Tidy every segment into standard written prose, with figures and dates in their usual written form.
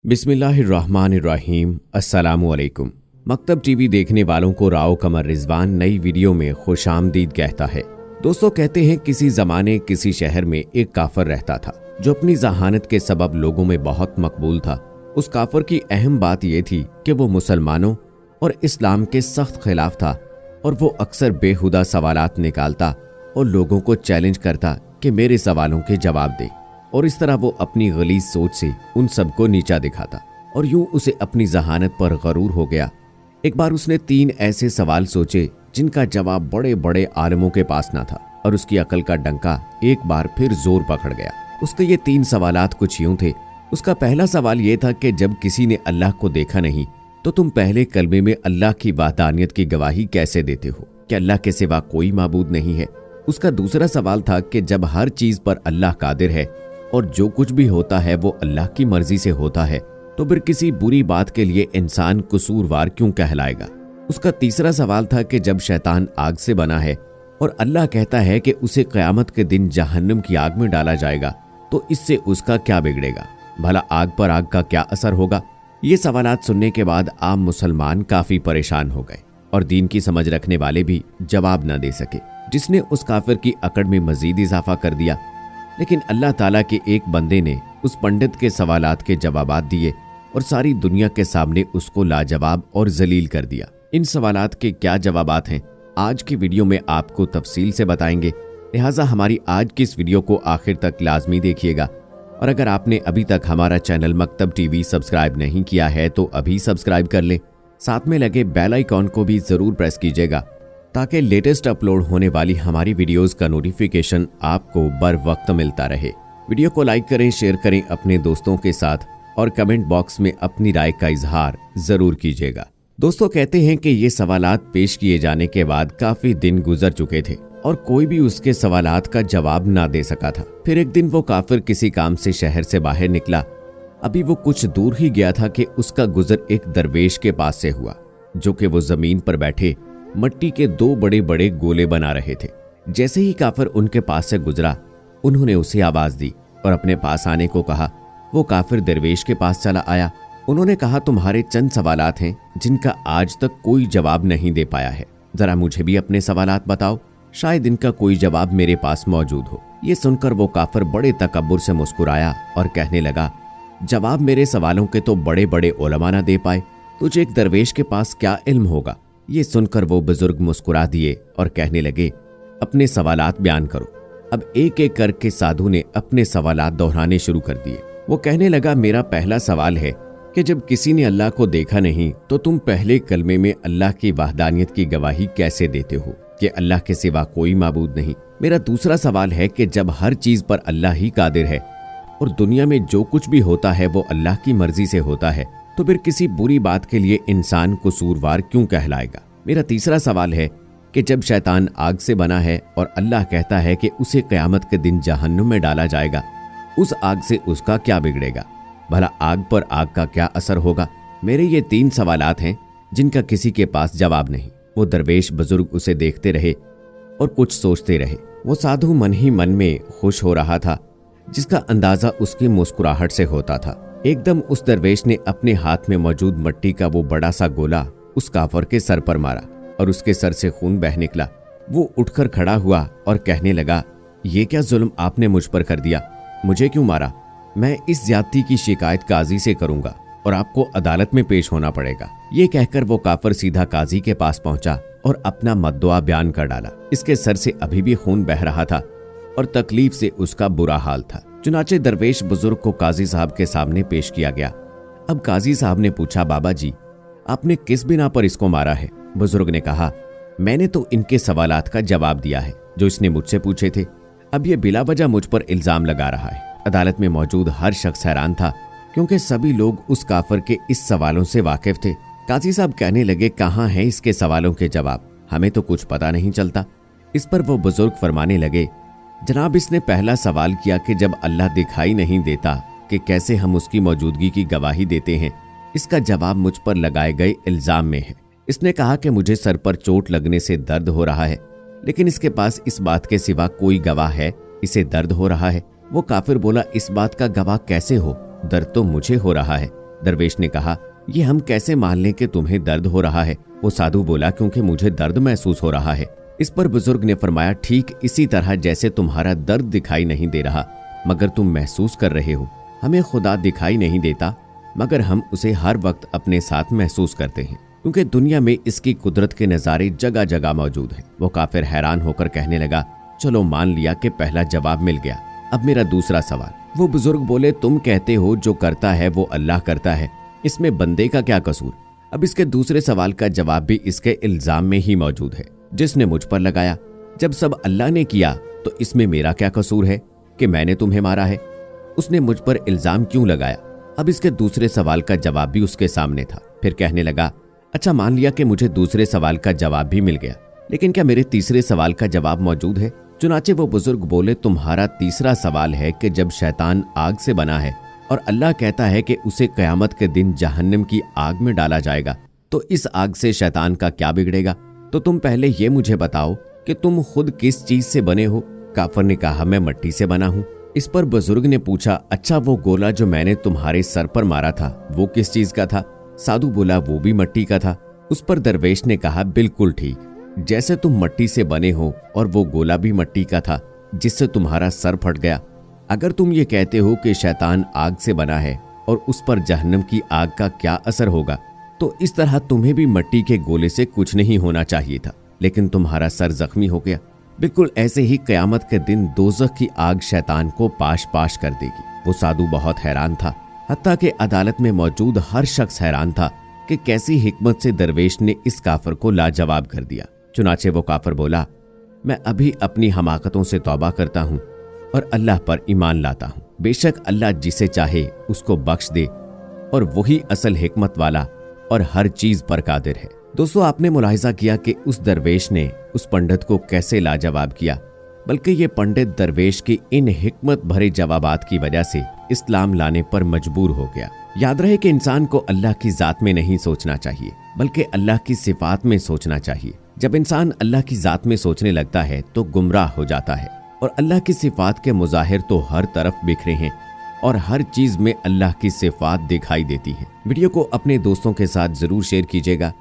बिस्मिल्लाहिर्रहमानिर्रहीम। अस्सलामुअलैकुम। मकतब टीवी देखने वालों को राव कमर रिजवान नई वीडियो में खुशामदीद कहता है। दोस्तों, कहते हैं किसी जमाने किसी शहर में एक काफिर रहता था जो अपनी जहानत के सबब लोगों में बहुत मकबूल था। उस काफिर की अहम बात यह थी कि वो मुसलमानों और इस्लाम के सख्त खिलाफ था और वो अक्सर बेहुदा सवालात निकालता और लोगों को चैलेंज करता कि मेरे सवालों के जवाब दे, और इस तरह वो अपनी गलीज सोच से उन सबको नीचा दिखाता और यूं उसे अपनी जहानत पर गरूर हो गया। एक बार उसने 3 ऐसे सवाल सोचे जिनका जवाब बड़े बड़े आलिमों के पास ना था, और उसकी अकल का डंका एक बार फिर जोर पकड़ गया। उसके ये 3 सवालात कुछ यूं थे। उसका पहला सवाल ये था कि जब किसी ने अल्लाह को देखा नहीं तो तुम पहले कलमे में अल्लाह की वहदानियत की गवाही कैसे देते हो कि अल्लाह के सिवा कोई माबूद नहीं है। उसका दूसरा सवाल था कि जब हर चीज पर अल्लाह कादिर है और जो कुछ भी होता है वो अल्लाह की मर्जी से होता है, तो फिर किसी बुरी बात के लिए इंसान कसूरवार क्यों कहलाएगा। उसका तीसरा सवाल था कि जब शैतान आग से बना है और अल्लाह कहता है कि उसे क़यामत के दिन जहन्नम की आग में डाला जाएगा, तो इससे उसका क्या बिगड़ेगा, भला आग पर आग का क्या असर होगा। ये सवालात सुनने के बाद आम मुसलमान काफी परेशान हो गए और दीन की समझ रखने वाले भी जवाब न दे सके, जिसने उस काफिर की अकड़ में मजीद इजाफा कर दिया। लेकिन अल्लाह ताला के एक बंदे ने उस पंडित के सवालात के जवाबात दिए और सारी दुनिया के सामने उसको लाजवाब और जलील कर दिया। इन सवालात के क्या जवाबात हैं, आज की वीडियो में आपको तफसील से बताएंगे, लिहाजा हमारी आज की इस वीडियो को आखिर तक लाजमी देखिएगा। और अगर आपने अभी तक हमारा चैनल मकतब टीवी सब्सक्राइब नहीं किया है तो अभी सब्सक्राइब कर लें, साथ में लगे बेल आइकॉन को भी जरूर प्रेस कीजिएगा ताकि लेटेस्ट अपलोड होने वाली हमारी वीडियोस का नोटिफिकेशन आपको बर वक्त मिलता रहे। वीडियो को लाइक करें, शेयर करें अपने दोस्तों के साथ और कमेंट बॉक्स में अपनी राय का इजहार जरूर कीजिएगा। दोस्तों, कहते हैं कि ये सवालात पेश किए जाने के बाद काफी दिन गुजर चुके थे और कोई भी उसके सवालात का जवाब ना दे सका था। फिर एक दिन वो काफिर किसी काम से शहर से बाहर निकला। अभी वो कुछ दूर ही गया था कि उसका गुजर एक दरवेश के पास से हुआ, जो कि वो जमीन पर बैठे मट्टी के 2 बड़े बड़े गोले बना रहे थे। जैसे ही काफिर उनके पास से गुजरा, उन्होंने उसे आवाज दी और अपने पास आने को कहा। वो काफिर दरवेश के पास चला आया। उन्होंने कहा, तुम्हारे चंद सवालात हैं जिनका आज तक कोई जवाब नहीं दे पाया है, जरा मुझे भी अपने सवालात बताओ, शायद इनका कोई जवाब मेरे पास मौजूद हो। ये सुनकर वो काफिर बड़े तकब्बुर से मुस्कुराया और कहने लगा, जवाब मेरे सवालों के तो बड़े बड़े उलमा ना दे पाए, तुझे एक दरवेश के पास क्या इल्म होगा। ये सुनकर वो बुजुर्ग मुस्कुरा दिए और कहने लगे, अपने सवालात बयान करो। अब एक एक करके साधु ने अपने सवालात दोहराने शुरू कर दिए। वो कहने लगा, मेरा पहला सवाल है कि जब किसी ने अल्लाह को देखा नहीं तो तुम पहले कलमे में अल्लाह की वहदानियत की गवाही कैसे देते हो कि अल्लाह के सिवा कोई माबूद नहीं। मेरा दूसरा सवाल है कि जब हर चीज पर अल्लाह ही कादिर है और दुनिया में जो कुछ भी होता है वो अल्लाह की मर्जी से होता है, तो फिर किसी बुरी बात के लिए इंसान कसूरवार क्यों कहलाएगा। मेरा तीसरा सवाल है कि जब शैतान आग से बना है और अल्लाह कहता है कि उसे क़यामत के दिन जहन्नुम में डाला जाएगा, उस आग से उसका क्या बिगड़ेगा, भला आग पर आग का क्या असर होगा। मेरे ये 3 सवालात हैं जिनका किसी के पास जवाब नहीं। वो दरवेश बुजुर्ग उसे देखते रहे और कुछ सोचते रहे। वो साधु मन ही मन में खुश हो रहा था, जिसका अंदाजा उसकी मुस्कुराहट से होता था। एकदम उस दरवेश ने अपने हाथ में मौजूद मट्टी का वो बड़ा सा गोला उस काफिर के सर पर मारा और उसके सर से खून बह निकला। वो उठकर खड़ा हुआ और कहने लगा, ये क्या जुल्म आपने मुझ पर कर दिया, मुझे क्यों मारा। मैं इस ज्यादती की शिकायत काजी से करूंगा और आपको अदालत में पेश होना पड़ेगा। ये कहकर वो काफिर सीधा काजी के पास पहुंचा और अपना मद्दुआ बयान कर डाला। इसके सर से अभी भी खून बह रहा था और तकलीफ से उसका बुरा हाल था। चुनाचे दरवेश बुजुर्ग को काजी साहब के सामने पेश किया गया। अब काजी साहब ने पूछा, बाबा जी, आपने किस बिना पर इसको मारा है। बुजुर्ग ने कहा, मैंने तो इनके सवालात का जवाब दिया है जो इसने मुझसे पूछे थे। अब ये बिला वजह मुझ पर इल्जाम लगा रहा है। अदालत में मौजूद हर शख्स हैरान था, क्योंकि सभी लोग उस काफिर के इस सवालों से वाकिफ थे। काजी साहब कहने लगे, कहाँ हैं इसके सवालों के जवाब, हमें तो कुछ पता नहीं चलता। इस पर वो बुजुर्ग फरमाने लगे, जनाब, इसने पहला सवाल किया कि जब अल्लाह दिखाई नहीं देता कि कैसे हम उसकी मौजूदगी की गवाही देते हैं। इसका जवाब मुझ पर लगाए गए इल्जाम में है। इसने कहा कि मुझे सर पर चोट लगने से दर्द हो रहा है, लेकिन इसके पास इस बात के सिवा कोई गवाह है इसे दर्द हो रहा है। वो काफिर बोला, इस बात का गवाह कैसे हो, दर्द तो मुझे हो रहा है। दरवेश ने कहा, ये हम कैसे मान लें कि तुम्हें दर्द हो रहा है? वो साधु बोला, क्योंकि मुझे दर्द महसूस हो रहा है। इस पर बुजुर्ग ने फरमाया, ठीक इसी तरह जैसे तुम्हारा दर्द दिखाई नहीं दे रहा मगर तुम महसूस कर रहे हो, हमें खुदा दिखाई नहीं देता मगर हम उसे हर वक्त अपने साथ महसूस करते हैं, क्योंकि दुनिया में इसकी कुदरत के नज़ारे जगह जगह मौजूद हैं। वो काफिर हैरान होकर कहने लगा, चलो मान लिया कि पहला जवाब मिल गया, अब मेरा दूसरा सवाल। वो बुजुर्ग बोले, तुम कहते हो जो करता है वो अल्लाह करता है, इसमें बंदे का क्या कसूर? अब इसके दूसरे सवाल का जवाब भी इसके इल्जाम में ही मौजूद है, जिसने मुझ पर लगाया। जब सब अल्लाह ने किया तो इसमें मेरा क्या कसूर है कि मैंने तुम्हें मारा है? उसने मुझ पर इल्जाम क्यों लगाया? अब इसके दूसरे सवाल का जवाब भी उसके सामने था। फिर कहने लगा, अच्छा मान लिया कि मुझे दूसरे सवाल का जवाब भी मिल गया, लेकिन क्या मेरे तीसरे सवाल का जवाब मौजूद है? चुनाचे वो बुजुर्ग बोले, तुम्हारा तीसरा सवाल है कि जब शैतान आग से बना है और अल्लाह कहता है कि उसे क़यामत के दिन जहन्नम की आग में डाला जाएगा, तो इस आग से शैतान का क्या बिगड़ेगा? तो तुम पहले ये मुझे बताओ कि तुम खुद किस चीज से बने हो? काफिर ने कहा, मैं मिट्टी से बना हूँ। इस पर बुजुर्ग ने पूछा, अच्छा वो गोला जो मैंने तुम्हारे सर पर मारा था वो किस चीज का था? साधु बोला, वो भी मिट्टी का था। उस पर दरवेश ने कहा, बिल्कुल ठीक, जैसे तुम मिट्टी से बने हो और वो गोला भी मिट्टी का था जिससे तुम्हारा सर फट गया। अगर तुम ये कहते हो कि शैतान आग से बना है और उस पर जहन्नम की आग का क्या असर होगा, तो इस तरह तुम्हें भी मिट्टी के गोले से कुछ नहीं होना चाहिए था, लेकिन तुम्हारा सर जख्मी हो गया। बिल्कुल ऐसे ही क़यामत के दिन दोज़ख की आग शैतान को पाश पाश कर देगी। वो साधु बहुत हैरान था, हत्ता कि अदालत में मौजूद हर शख्स हैरान था कि कैसी हिकमत से दरवेश ने इस काफिर को लाजवाब कर दिया। चुनाचे वो काफिर बोला, मैं अभी अपनी हमाकतों से तौबा करता हूँ और अल्लाह पर ईमान लाता हूँ। बेशक अल्लाह जिसे चाहे उसको बख्श दे और वही असल हिकमत वाला और हर चीज पर कादिर है। दोस्तों, आपने मुलाहिजा किया कि उस दरवेश ने उस पंडित को कैसे लाजवाब किया, बल्कि ये पंडित दरवेश की इन हिकमत भरे जवाबात की वजह से इस्लाम लाने पर मजबूर हो गया। याद रहे कि इंसान को अल्लाह की जात में नहीं सोचना चाहिए, बल्कि अल्लाह की सिफात में सोचना चाहिए। जब इंसान अल्लाह की जात में सोचने लगता है तो गुमराह हो जाता है, और अल्लाह की सिफात के मुजाहिर तो हर तरफ बिखरे हैं और हर चीज में अल्लाह की सिफात दिखाई देती है। वीडियो को अपने दोस्तों के साथ जरूर शेयर कीजिएगा।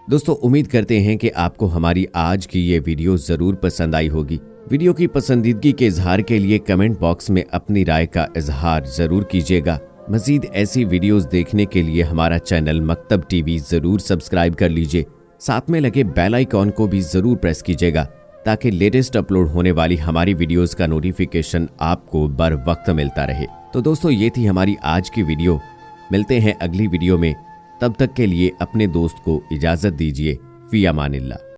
दोस्तों, उम्मीद करते हैं कि आपको हमारी आज की ये वीडियो जरूर पसंद आई होगी। वीडियो की पसंदीदगी के इजहार के लिए कमेंट बॉक्स में अपनी राय का इजहार जरूर कीजिएगा। मजीद ऐसी वीडियोस देखने के लिए हमारा चैनल मकतब टीवी जरूर सब्सक्राइब कर लीजिए। साथ में लगे बेल आइकॉन को भी जरूर प्रेस कीजिएगा ताकि लेटेस्ट अपलोड होने वाली हमारी वीडियोस का नोटिफिकेशन आपको बर वक्त मिलता रहे। तो दोस्तों, ये थी हमारी आज की वीडियो। मिलते हैं अगली वीडियो में, तब तक के लिए अपने दोस्त को इजाजत दीजिए। फी अमानिल्लाह।